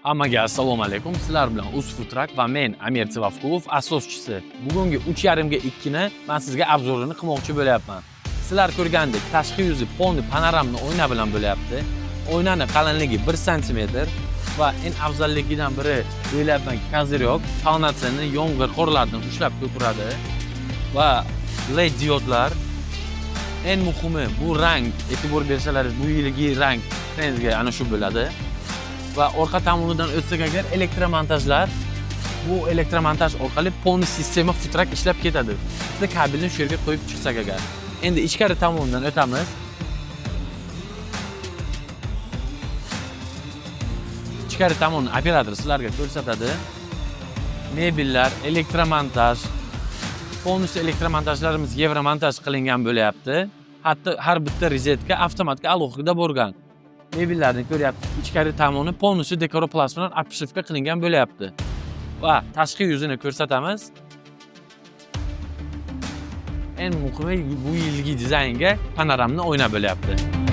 Hammaga assalomu alaykum. Sizlar bilan UzFoodTruck va men Amir Tivavkulov, asoschisi. Bugungi 3,5 ga 2 ni men sizga obzorini qilmoqchi bo'layapman. Sizlar ko'rgandek, tashqi yuzi polni panoramni oyna bilan bo'layapti. Oynani qalinligi 1 sm va eng afzalligidan biri o'ylayapman, kozirok tonasini yomg'ir qorlardan ushlab turadi va LED diodlar. Eng muhimi bu rang, e'tibor bersalaringiz, bu yilgi rang trendga ana shu bo'ladi. Va orqa tomonidan o'tsak agar elektromontajlar, bu elektromontaj orqali polni sistema futrak ishlab ketadi. Bitta kabelni shu yerga qo'yib chiqsak agar. Endi ichkari tomonidan o'tamiz. Ichkari tomonni operator sizlarga ko'rsatadi. Mebellar, elektromontaj, polni elektromontajlarimiz yevromontaj qilingan bo'layapti. Hatto har bitta rozetka avtomatik alohida bo'lgan. Mebellarni ko'ryapsiz, ichkari tomoni polnusi dekoroplast bilan opshifka qilingan bo'layapti. Va tashqi yuzini ko'rsatamiz. Eng muhimi bu yilgi dizaynga panoramni oyna bo'layapti.